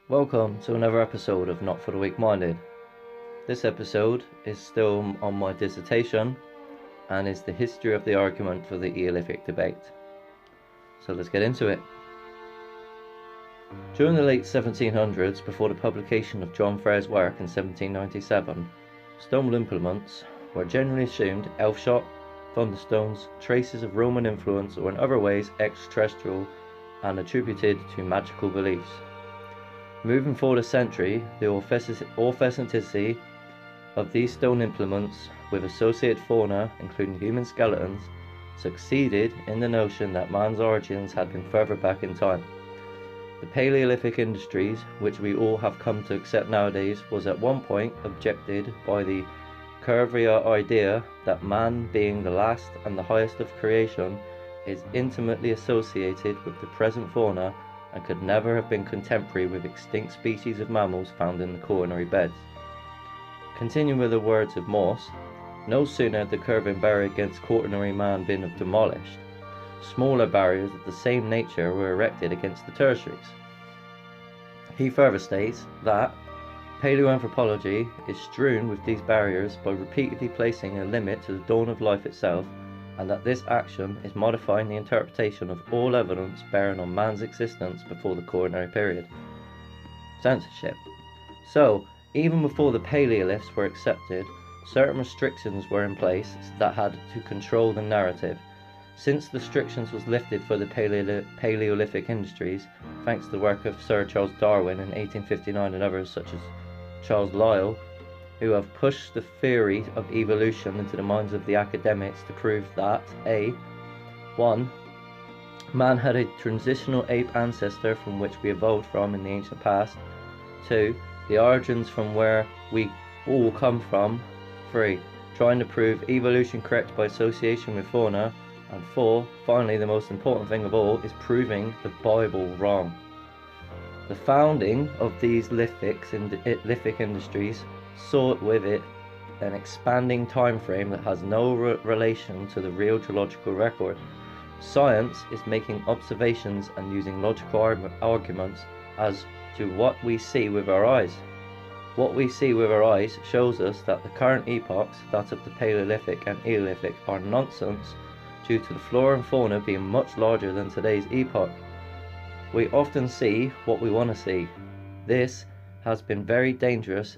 Welcome to another episode of Not for the Weak Minded. This episode is still on my dissertation and is the history of the argument for the Eolithic debate. So let's get into it. During the late 1700s, before the publication of John Frere's work in 1797, stone implements were generally assumed elf-shot, thunderstones, traces of Roman influence, or in other ways extraterrestrial and attributed to magical beliefs. Moving forward a century, the authenticity of these stone implements with associated fauna, including human skeletons, succeeded in the notion that man's origins had been further back in time. The Paleolithic industries, which we all have come to accept nowadays, was at one point objected by the curvier idea that man, being the last and the highest of creation, is intimately associated with the present fauna and could never have been contemporary with extinct species of mammals found in the quaternary beds. Continuing with the words of Morse, no sooner had the curving barrier against quaternary man been demolished, smaller barriers of the same nature were erected against the tertiaries. He further states that paleoanthropology is strewn with these barriers by repeatedly placing a limit to the dawn of life itself, and that this action is modifying the interpretation of all evidence bearing on man's existence before the quaternary period. Censorship. So, even before the Paleoliths were accepted, certain restrictions were in place that had to control the narrative. Since the restrictions was lifted for the Paleolithic industries, thanks to the work of Sir Charles Darwin in 1859 and others such as Charles Lyell, who have pushed the theory of evolution into the minds of the academics to prove that a. 1. Man had a transitional ape ancestor from which we evolved from in the ancient past. 2. The origins from where we all come from. 3. Trying to prove evolution correct by association with fauna. And 4. Finally, the most important thing of all is proving the Bible wrong. The founding of these lithic industries saw with it an expanding time frame that has no relation to the real geological record. Science is making observations and using logical arguments as to what we see with our eyes. What we see with our eyes shows us that the current epochs, that of the Paleolithic and Eolithic, are nonsense due to the flora and fauna being much larger than today's epoch. We often see what we want to see. This has been very dangerous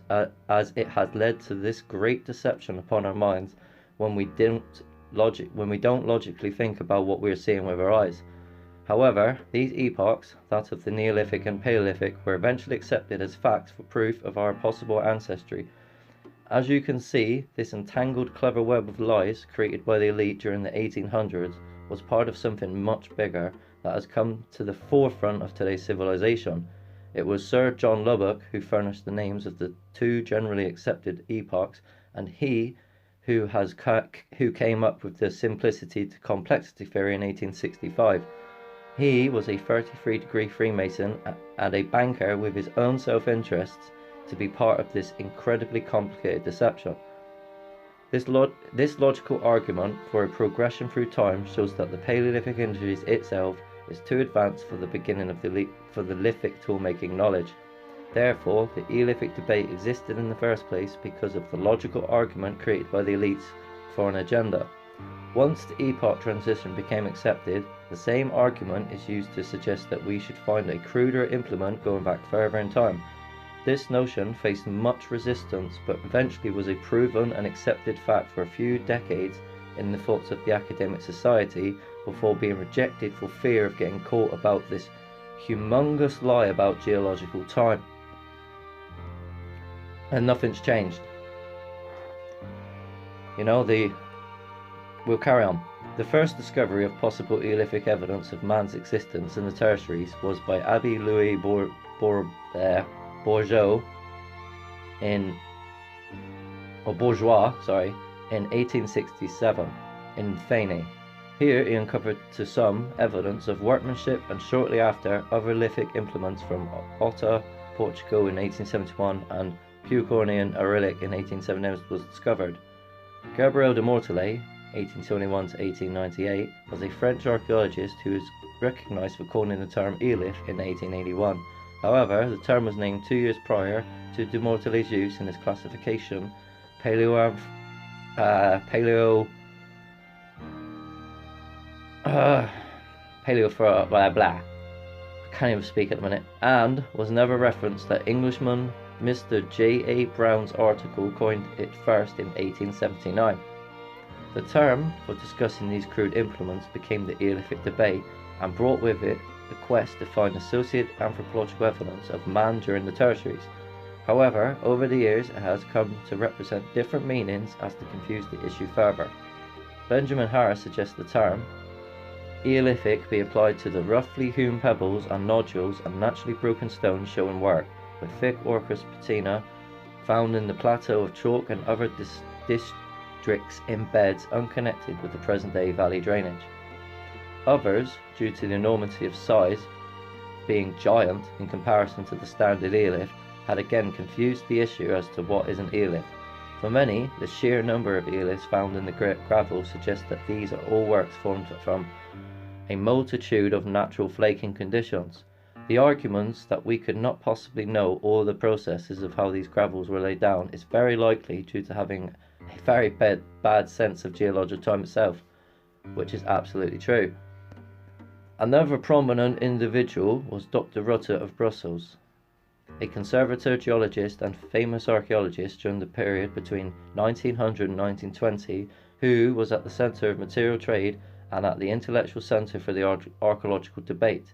as it has led to this great deception upon our minds when we don't logically think about what we are seeing with our eyes. However, these epochs, that of the Neolithic and Paleolithic, were eventually accepted as facts for proof of our possible ancestry. As you can see, this entangled clever web of lies created by the elite during the 1800s was part of something much bigger that has come to the forefront of today's civilization. It was Sir John Lubbock who furnished the names of the two generally accepted epochs, and he who came up with the simplicity to complexity theory in 1865. He was a 33-degree Freemason and a banker with his own self-interests to be part of this incredibly complicated deception. This logical argument for a progression through time shows that the Paleolithic industries itself is too advanced for the beginning of the lithic tool-making knowledge. Therefore, the Eolithic debate existed in the first place because of the logical argument created by the elites for an agenda. Once the epoch transition became accepted, the same argument is used to suggest that we should find a cruder implement going back further in time. This notion faced much resistance, but eventually was a proven and accepted fact for a few decades in the thoughts of the academic society, before being rejected for fear of getting caught about this humongous lie about geological time. And nothing's changed. We'll carry on. The first discovery of possible Eolithic evidence of man's existence in the tertiaries was by Abbé Louis Bourgeois in 1867 in Fainé. Here he uncovered to some evidence of workmanship, and shortly after other lithic implements from Ota, Portugal in 1871 and Pucornean Aurelic in 1879 was discovered. Gabriel de Mortillet, 1871 to 1898, was a French archaeologist who was recognized for coining the term Eolith in 1881. However, the term was named 2 years prior to de Mortale's use in his classification paleo for blah blah. I can't even speak at the minute, and was never referenced that Englishman Mr. J.A. Brown's article coined it first in 1879. The term for discussing these crude implements became the Eolithic debate and brought with it the quest to find associated anthropological evidence of man during the tertiaries. However, over the years it has come to represent different meanings as to confuse the issue further. Benjamin Harris suggests the term Eolithic be applied to the roughly hewn pebbles and nodules and naturally broken stones shown work, with thick ochreous patina found in the plateau of chalk and other districts in beds unconnected with the present-day valley drainage. Others, due to the enormity of size, being giant in comparison to the standard eolith, had again confused the issue as to what is an eolith. For many, the sheer number of eoliths found in the gravel suggests that these are all works formed from a multitude of natural flaking conditions. The arguments that we could not possibly know all the processes of how these gravels were laid down is very likely due to having a very bad sense of geological time itself, which is absolutely true. Another prominent individual was Dr. Rutter of Brussels, a conservative geologist and famous archaeologist during the period between 1900 and 1920, who was at the centre of material trade and at the intellectual centre for the archaeological debate.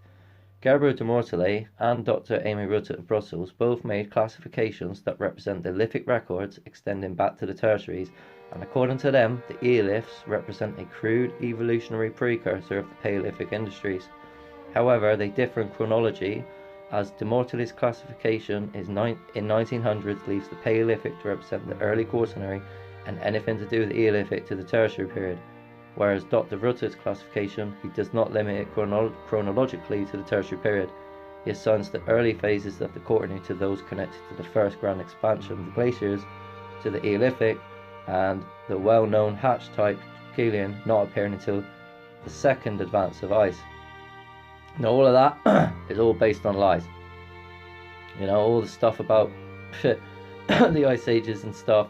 Gabriel de Mortale and Dr. Amy Rutter of Brussels both made classifications that represent the lithic records extending back to the tertiaries, and according to them, the eoliths represent a crude evolutionary precursor of the Paleolithic industries. However, they differ in chronology, as de Mortale's classification in 1900s leaves the Paleolithic to represent the early Quaternary and anything to do with the Eolithic to the Tertiary period, whereas Dr. Rutter's classification, he does not limit it chronologically to the Tertiary period. He assigns the early phases of the Quaternary to those connected to the first grand expansion of the glaciers, to the Eolithic, and the well-known hatch-type Kilian not appearing until the second advance of ice. Now all of that is all based on lies. You know, all the stuff about the ice ages and stuff.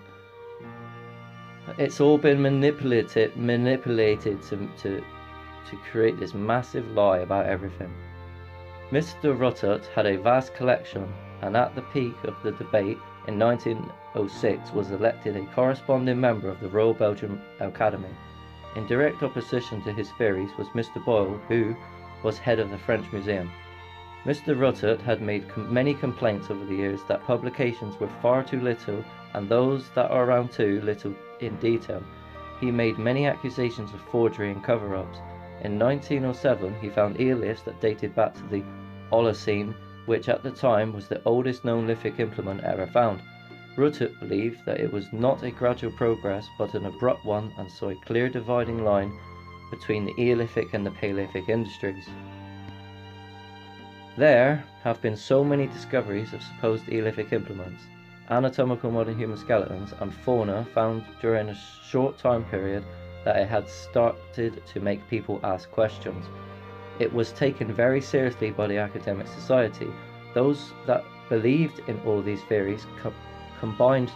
It's all been manipulated to create this massive lie about everything. Mr. Rutter had a vast collection, and at the peak of the debate in 1906 was elected a corresponding member of the Royal Belgian Academy. In direct opposition to his theories was Mr. Boyle, who was head of the French Museum. Mr. Rutter had made many complaints over the years that publications were far too little and those that are around too little in detail. He made many accusations of forgery and cover-ups. In 1907 he found eoliths that dated back to the Holocene, which at the time was the oldest known lithic implement ever found. Rutter believed that it was not a gradual progress but an abrupt one, and saw a clear dividing line between the Eolithic and the Paleolithic industries. There have been so many discoveries of supposed Eolithic implements, anatomical modern human skeletons, and fauna found during a short time period that it had started to make people ask questions. It was taken very seriously by the academic society. Those that believed in all these theories combined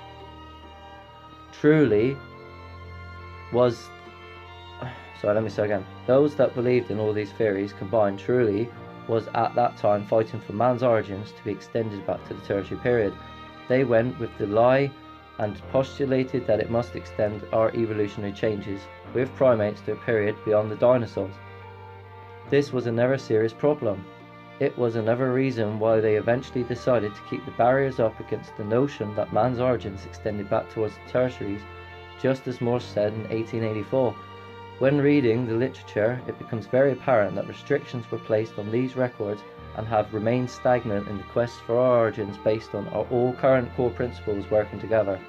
truly was Those that believed in all these theories combined truly was at that time fighting for man's origins to be extended back to the Tertiary period. They went with the lie and postulated that it must extend our evolutionary changes with primates to a period beyond the dinosaurs. This was another serious problem. It was another reason why they eventually decided to keep the barriers up against the notion that man's origins extended back towards the tertiaries, just as Morse said in 1884. When reading the literature, it becomes very apparent that restrictions were placed on these records and have remained stagnant in the quest for our origins based on all current core principles working together.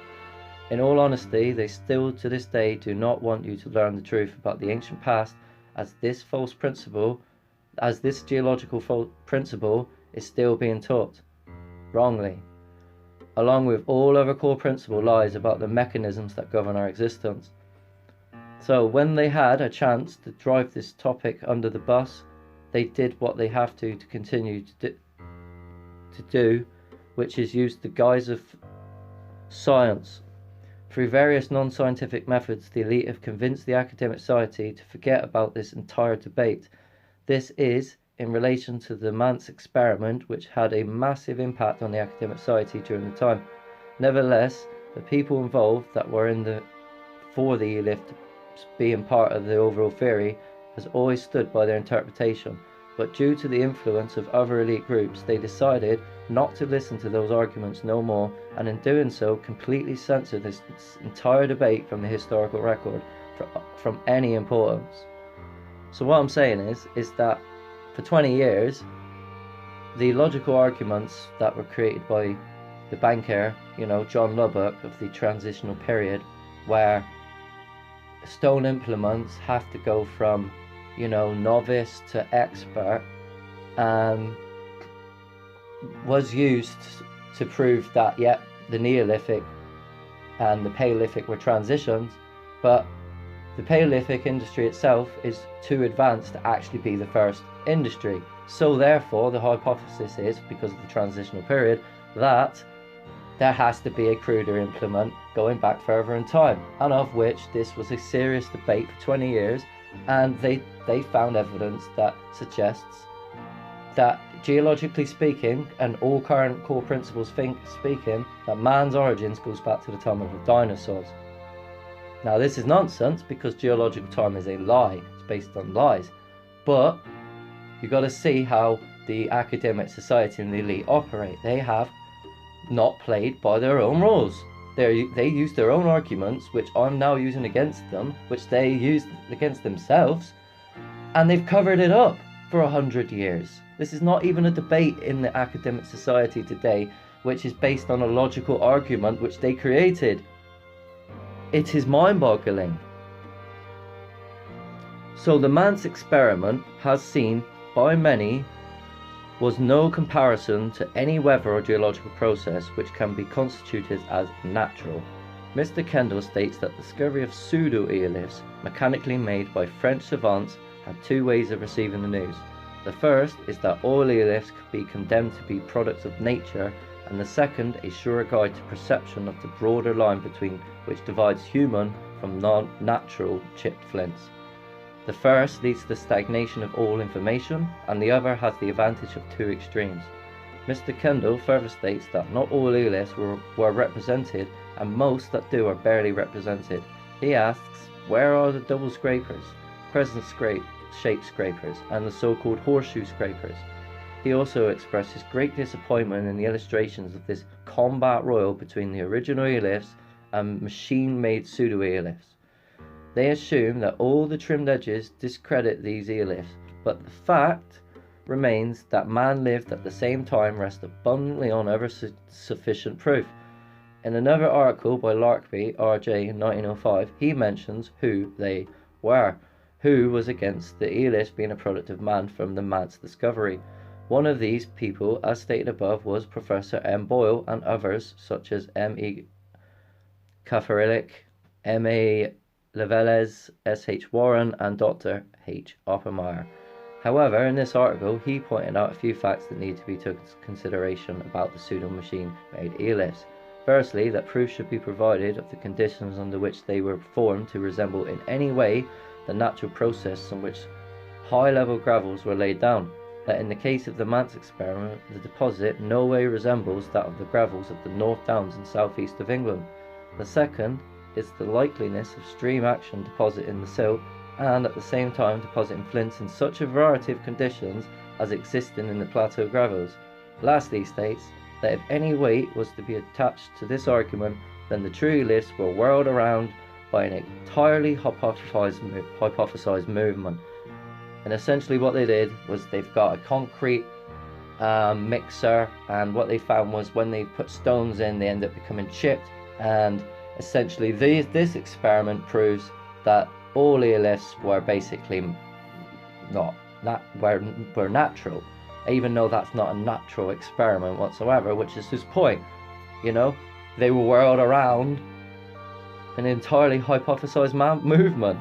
In all honesty, they still to this day do not want you to learn the truth about the ancient past, as this geological principle is still being taught wrongly, along with all other core principle lies about the mechanisms that govern our existence. So when they had a chance to drive this topic under the bus, they did what they have to continue to do. to do, which is used the guise of science. Through various non-scientific methods, the elite have convinced the academic society to forget about this entire debate. This is in relation to the Manse experiment, which had a massive impact on the academic society during the time. Nevertheless, the people involved that were for the elif being part of the overall theory has always stood by their interpretation, but due to the influence of other elite groups, they decided not to listen to those arguments no more, and in doing so completely censored this entire debate from the historical record from any importance. So what I'm saying is that for 20 years, the logical arguments that were created by the banker, John Lubbock of the transitional period, where stone implements have to go from, novice to expert, was used to prove that, the Neolithic and the Paleolithic were transitions, but the Paleolithic industry itself is too advanced to actually be the first industry. So therefore, the hypothesis is, because of the transitional period, that there has to be a cruder implement going back further in time, and of which this was a serious debate for 20 years, and they found evidence that suggests that, geologically speaking, and all current core principles speaking, that man's origins goes back to the time of the dinosaurs. Now this is nonsense, because geological time is a lie, it's based on lies, but you got to see how the academic society and the elite operate. They have not played by their own rules. They use their own arguments, which I'm now using against them, which they used against themselves, and they've covered it up for 100 years. This is not even a debate in the academic society today, which is based on a logical argument which they created. It is mind-boggling. So the Manse experiment has seen by many was no comparison to any weather or geological process which can be constituted as natural. Mr. Kendall states that the discovery of pseudo-eoliths mechanically made by French savants had two ways of receiving the news. The first is that all eoliths could be condemned to be products of nature, and the second a sure guide to perception of the broader line between which divides human from non-natural chipped flints. The first leads to the stagnation of all information, and the other has the advantage of two extremes. Mr. Kendall further states that not all eoliths were represented, and most that do are barely represented. He asks, where are the double scrapers, crescent shaped scrapers, and the so-called horseshoe scrapers? He also expresses great disappointment in the illustrations of this combat royal between the original eoliths and machine-made pseudo-eoliths. They assume that all the trimmed edges discredit these eoliths, but the fact remains that man lived at the same time rests abundantly on ever sufficient proof. In another article by Larkby, R.J. in 1905, he mentions who they were, who was against the eoliths being a product of man from the Manse discovery. One of these people, as stated above, was Professor M. Boyle, and others such as M. E. Kafarilic, M. A. Leveles, S. H. Warren, and Dr. H. Oppenheimer. However, in this article, he pointed out a few facts that need to be taken into consideration about the pseudo-machine-made eoliths. Firstly, that proof should be provided of the conditions under which they were formed to resemble in any way the natural process on which high-level gravels were laid down. That in the case of the Manse experiment, the deposit no way resembles that of the gravels of the North Downs and southeast of England. The second is the likeliness of stream action depositing the silt, and at the same time depositing flints in such a variety of conditions as existing in the plateau gravels. Lastly, he states that if any weight was to be attached to this argument, then the true eoliths were whirled around by an entirely hypothesized movement. And essentially what they did was they've got a concrete mixer, and what they found was when they put stones in, they end up becoming chipped, and essentially this experiment proves that all eoliths were basically were natural, even though that's not a natural experiment whatsoever, which is his point. They were whirled around an entirely hypothesized movement.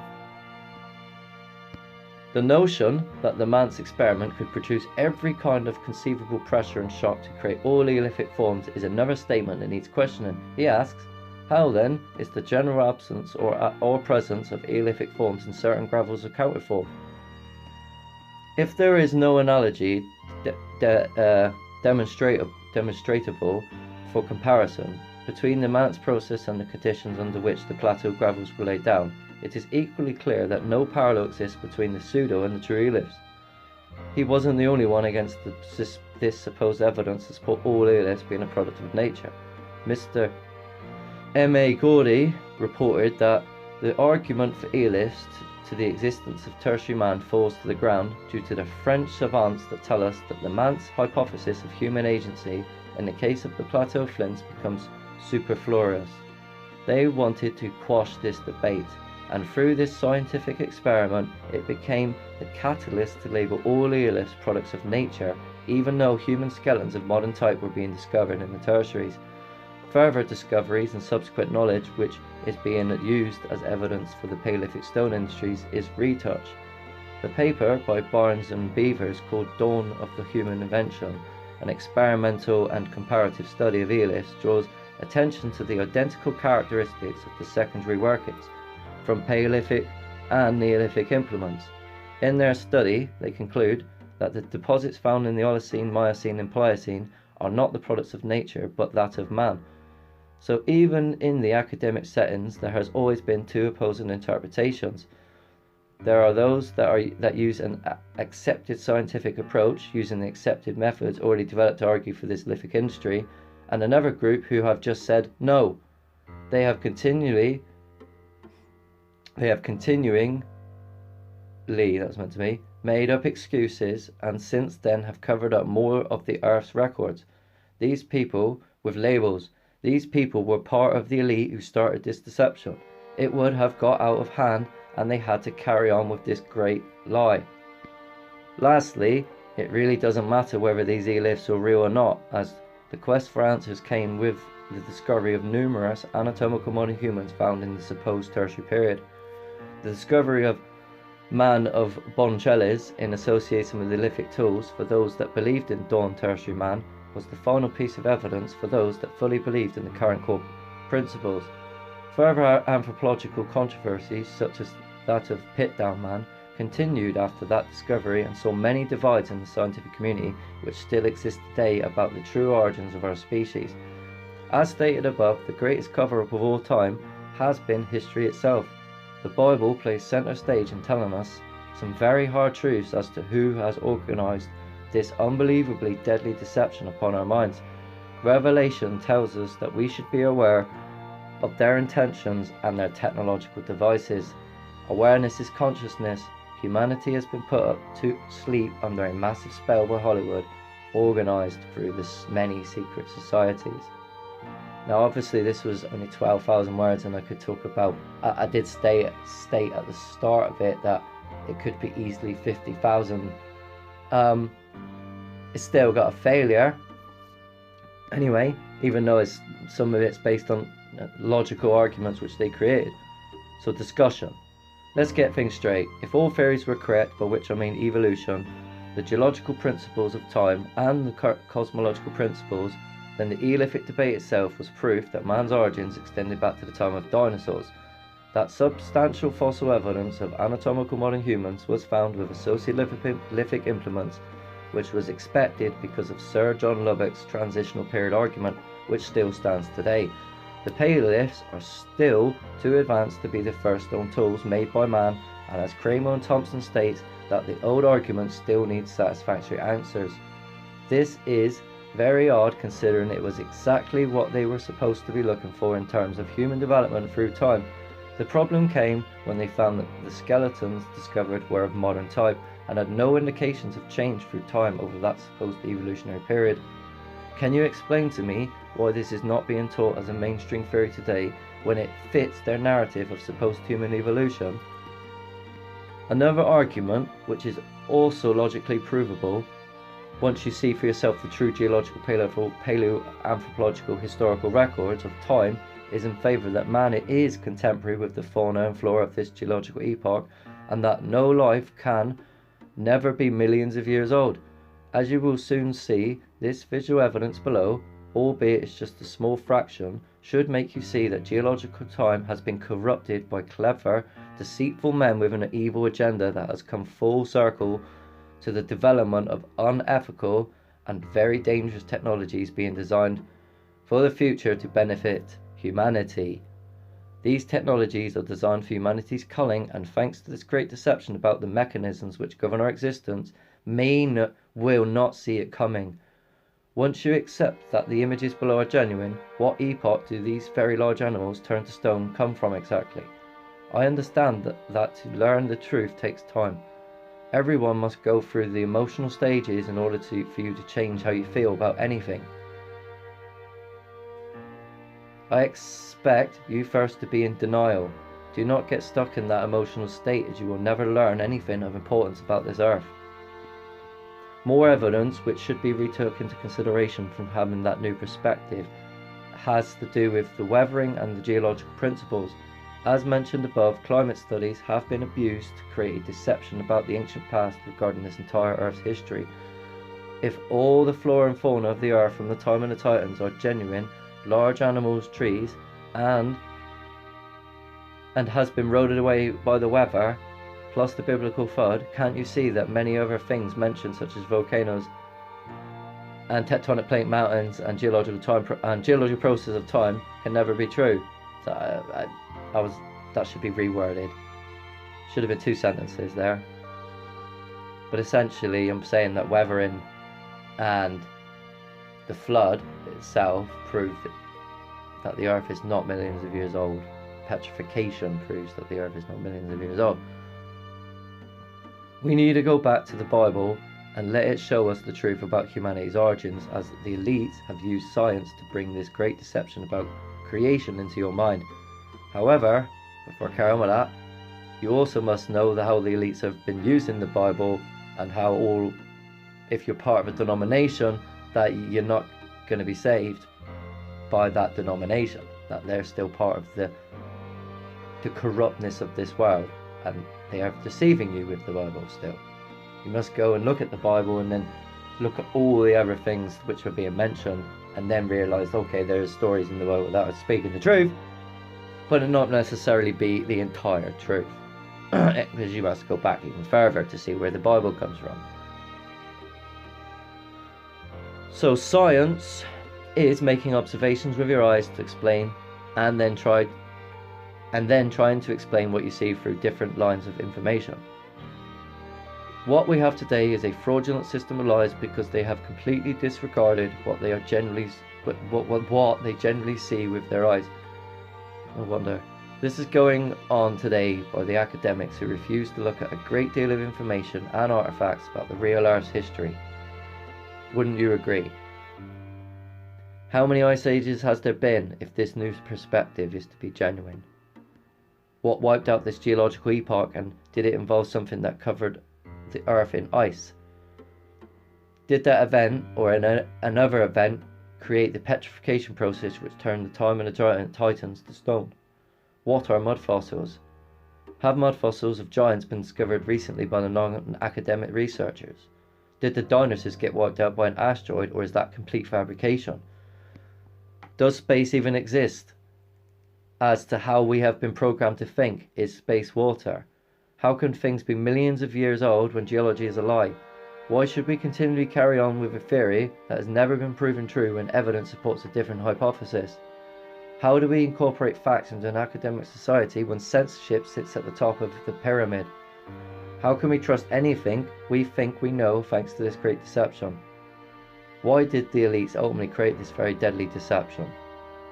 The notion that the man's experiment could produce every kind of conceivable pressure and shock to create all Neolithic forms is another statement that needs questioning. He asks, how then is the general absence or presence of Neolithic forms in certain gravels accounted for? If there is no analogy demonstratable for comparison between the man's process and the conditions under which the plateau gravels were laid down, it is equally clear that no parallel exists between the pseudo and the true eoliths. He wasn't the only one against this supposed evidence to support all eoliths being a product of nature. Mr. M.A. Gordy reported that the argument for eoliths to the existence of tertiary man falls to the ground due to the French savants that tell us that the man's hypothesis of human agency in the case of the plateau flints becomes superfluous. They wanted to quash this debate, and through this scientific experiment it became the catalyst to label all eoliths products of nature, even though human skeletons of modern type were being discovered in the tertiaries. Further discoveries and subsequent knowledge which is being used as evidence for the Paleolithic stone industries is retouch. The paper by Barnes and Beavers called Dawn of the Human Invention, an experimental and comparative study of eoliths, draws attention to the identical characteristics of the secondary workings from Paleolithic and Neolithic implements. In their study, they conclude that the deposits found in the Holocene, Miocene and Pliocene are not the products of nature but that of man. So even in the academic settings, there has always been two opposing interpretations. There are those that use an accepted scientific approach, using the accepted methods already developed to argue for this lithic industry, and another group who have just said no. They have continuingly, made up excuses, and since then have covered up more of the Earth's records. These people with labels. These people were part of the elite who started this deception. It would have got out of hand and they had to carry on with this great lie. Lastly, it really doesn't matter whether these eoliths are real or not, as the quest for answers came with the discovery of numerous anatomical modern humans found in the supposed tertiary period. The discovery of man of Boncellis in association with the lithic tools for those that believed in dawn tertiary man was the final piece of evidence for those that fully believed in the current core principles. Further anthropological controversies, such as that of Pitdown Man, continued after that discovery and saw many divides in the scientific community which still exist today about the true origins of our species. As stated above, the greatest cover-up of all time has been history itself. The Bible plays center stage in telling us some very hard truths as to who has organized this unbelievably deadly deception upon our minds. Revelation tells us that we should be aware of their intentions and their technological devices. Awareness is consciousness. Humanity has been put up to sleep under a massive spell by Hollywood, organized through this many secret societies. Now obviously this was only 12,000 words, and I could talk about, I did state at the start of it that it could be easily 50,000. It's still got a failure anyway, even though some of it's based on logical arguments which they created. So discussion. Let's get things straight. If all theories were correct, by which I mean evolution, the geological principles of time and the cosmological principles, then the Eolithic debate itself was proof that man's origins extended back to the time of dinosaurs. That substantial fossil evidence of anatomical modern humans was found with associated lithic implements, which was expected because of Sir John Lubbock's transitional period argument, which still stands today. The Paleoliths are still too advanced to be the first stone tools made by man, and as Kramer and Thompson states, that the old argument still needs satisfactory answers. This is very odd considering it was exactly what they were supposed to be looking for in terms of human development through time. The problem came when they found that the skeletons discovered were of modern type and had no indications of change through time over that supposed evolutionary period. Can you explain to me why this is not being taught as a mainstream theory today when it fits their narrative of supposed human evolution? Another argument, which is also logically provable once you see for yourself the true geological, paleoanthropological historical records of time, is in favour that man is contemporary with the fauna and flora of this geological epoch, and that no life can never be millions of years old. As you will soon see, this visual evidence below, albeit it's just a small fraction, should make you see that geological time has been corrupted by clever, deceitful men with an evil agenda that has come full circle to the development of unethical and very dangerous technologies being designed for the future to benefit humanity. These technologies are designed for humanity's culling, and thanks to this great deception about the mechanisms which govern our existence, will not see it coming. Once you accept that the images below are genuine, what epoch do these very large animals turned to stone come from exactly? I understand that to learn the truth takes time. Everyone must go through the emotional stages in order for you to change how you feel about anything. I expect you first to be in denial. Do not get stuck in that emotional state, as you will never learn anything of importance about this earth. More evidence, which should be retook into consideration from having that new perspective, has to do with the weathering and the geological principles. As mentioned above, climate studies have been abused to create a deception about the ancient past regarding this entire Earth's history. If all the flora and fauna of the Earth from the time of the Titans are genuine, large animals, trees, and has been eroded away by the weather, plus the biblical flood, can't you see that many other things mentioned, such as volcanoes and tectonic plate mountains and geological process of time, can never be true? So that should be reworded. Should have been 2 sentences there. But essentially, I'm saying that weathering and the flood itself proved that the Earth is not millions of years old. Petrification proves that the Earth is not millions of years old. We need to go back to the Bible and let it show us the truth about humanity's origins, as the elites have used science to bring this great deception about creation into your mind. However, before carrying on with that, you also must know how the elites have been using the Bible, and how if you're part of a denomination, that you're not going to be saved by that denomination, that they're still part of the corruptness of this world, and they are deceiving you with the Bible still. You must go and look at the Bible, and then look at all the other things which are being mentioned, and then realise, okay, there's stories in the Bible that are speaking the truth, but it not necessarily be the entire truth, because you must go back even further to see where the Bible comes from. So science is making observations with your eyes to explain, and then trying to explain what you see through different lines of information. What we have today is a fraudulent system of lies, because they have completely disregarded what they generally see with their eyes. No wonder. This is going on today by the academics who refuse to look at a great deal of information and artifacts about the real Earth's history. Wouldn't you agree? How many ice ages has there been if this new perspective is to be genuine? What wiped out this geological epoch, and did it involve something that covered the Earth in ice? Did that event, or another event, create the petrification process which turned the time of the Titans to stone? What are mud fossils? Have mud fossils of giants been discovered recently by the non-academic researchers? Did the dinosaurs get wiped out by an asteroid, or is that complete fabrication? Does space even exist? As to how we have been programmed to think, is space water? How can things be millions of years old when geology is a lie? Why should we continually carry on with a theory that has never been proven true when evidence supports a different hypothesis? How do we incorporate facts into an academic society when censorship sits at the top of the pyramid? How can we trust anything we think we know thanks to this great deception? Why did the elites ultimately create this very deadly deception?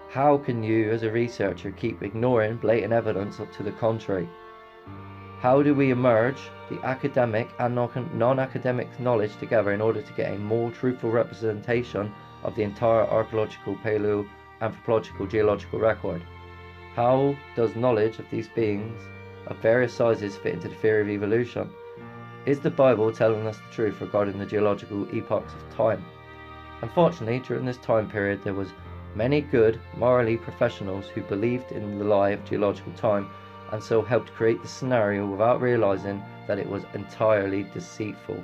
How can you, as a researcher, keep ignoring blatant evidence to the contrary? How do we merge the academic and non-academic knowledge together in order to get a more truthful representation of the entire archaeological, paleoanthropological, geological record? How does knowledge of these beings of various sizes fit into the theory of evolution? Is the Bible telling us the truth regarding the geological epochs of time? Unfortunately, during this time period, there was many good, morally professionals who believed in the lie of geological time, and so helped create the scenario without realizing that it was entirely deceitful.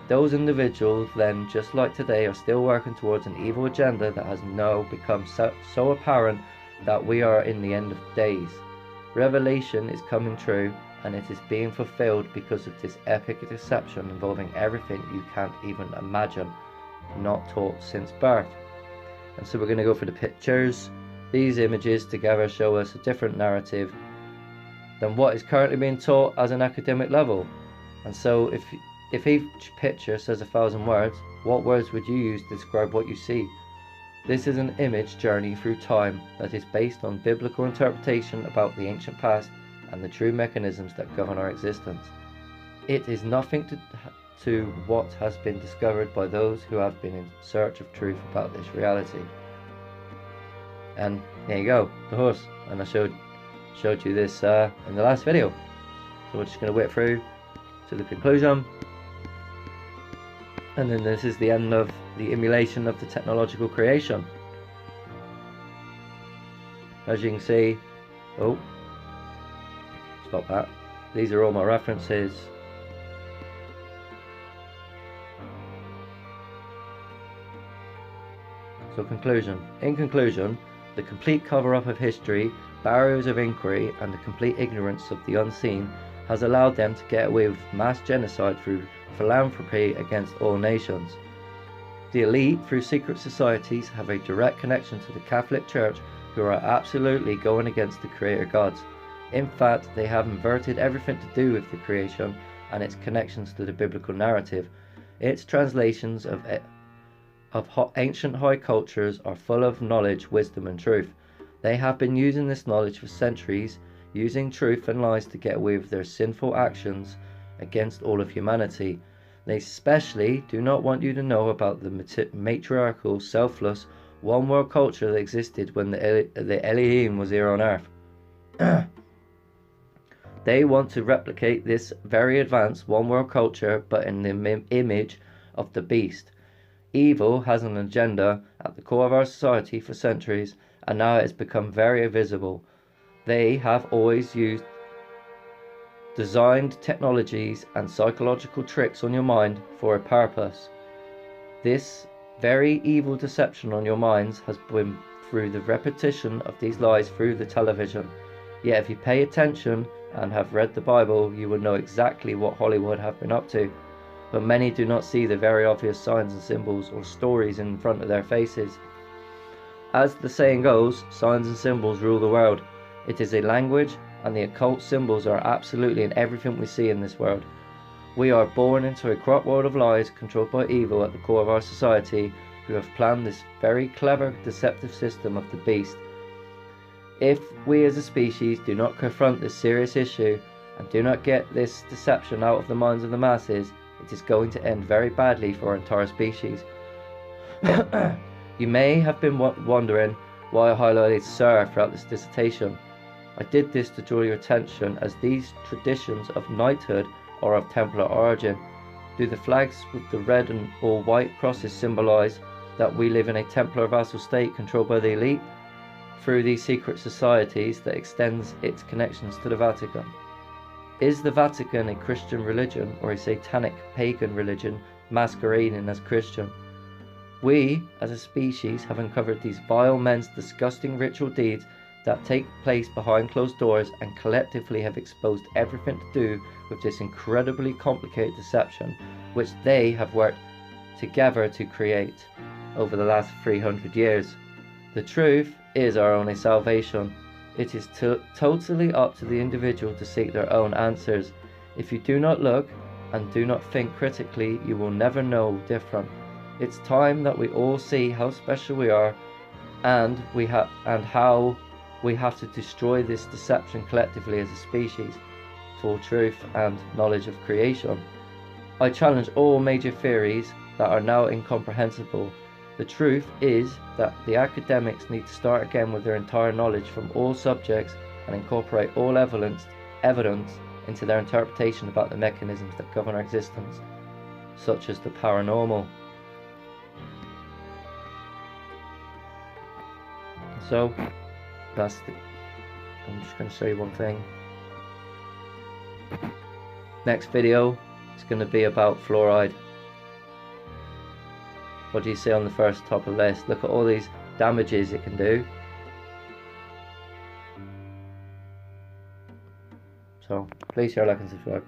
Those individuals then, just like today, are still working towards an evil agenda that has now become so apparent that we are in the end of days. Revelation is coming true, and it is being fulfilled because of this epic deception involving everything you can't even imagine, not taught since birth. And so we're going to go for the pictures. These images together show us a different narrative than what is currently being taught as an academic level. And so if each picture says 1,000 words, what words would you use to describe what you see? This is an image journey through time that is based on biblical interpretation about the ancient past and the true mechanisms that govern our existence. It is nothing to what has been discovered by those who have been in search of truth about this reality. And there you go, the horse. And I showed you this in the last video. So we're just going to whip through to the conclusion. And then this is the end of the emulation of the technological creation. As you can see, oh, stop that. These are all my references. So conclusion. In conclusion, the complete cover-up of history, barriers of inquiry, and the complete ignorance of the unseen has allowed them to get away with mass genocide through philanthropy against all nations. The elite, through secret societies, have a direct connection to the Catholic Church, who are absolutely going against the Creator gods. In fact, they have inverted everything to do with the creation and its connections to the biblical narrative. Its translations of ancient high cultures are full of knowledge, wisdom and truth. They have been using this knowledge for centuries, using truth and lies to get away with their sinful actions against all of humanity. They especially do not want you to know about the matriarchal, selfless, one world culture that existed when the Elohim was here on earth. They want to replicate this very advanced one world culture, but in the image of the beast. Evil has an agenda at the core of our society for centuries, and now it has become very visible. They have always designed technologies and psychological tricks on your mind for a purpose. This very evil deception on your minds has been through the repetition of these lies through the television. Yet if you pay attention and have read the Bible, you will know exactly what Hollywood have been up to. But many do not see the very obvious signs and symbols or stories in front of their faces. As the saying goes, signs and symbols rule the world. It is a language, and the occult symbols are absolutely in everything we see in this world. We are born into a corrupt world of lies controlled by evil at the core of our society, who have planned this very clever, deceptive system of the beast. If we as a species do not confront this serious issue and do not get this deception out of the minds of the masses, it is going to end very badly for our entire species. You may have been wondering why I highlighted Sir throughout this dissertation. I did this to draw your attention, as these traditions of knighthood are of Templar origin. Do the flags with the red and or white crosses symbolise that we live in a Templar vassal state controlled by the elite through these secret societies that extends its connections to the Vatican? Is the Vatican a Christian religion or a satanic pagan religion masquerading as Christian? We, as a species, have uncovered these vile men's disgusting ritual deeds that take place behind closed doors, and collectively have exposed everything to do with this incredibly complicated deception which they have worked together to create over the last 300 years. The truth is our only salvation. It is totally up to the individual to seek their own answers. If you do not look and do not think critically, you will never know different. It's time that we all see how special we are, and how we have to destroy this deception collectively as a species for truth and knowledge of creation. I challenge all major theories that are now incomprehensible. The truth is that the academics need to start again with their entire knowledge from all subjects and incorporate all evidence into their interpretation about the mechanisms that govern our existence, such as the paranormal. So, I'm just going to show you one thing. Next video is going to be about fluoride. What do you see on the first top of the list? Look at all these damages it can do. So please share, like and subscribe.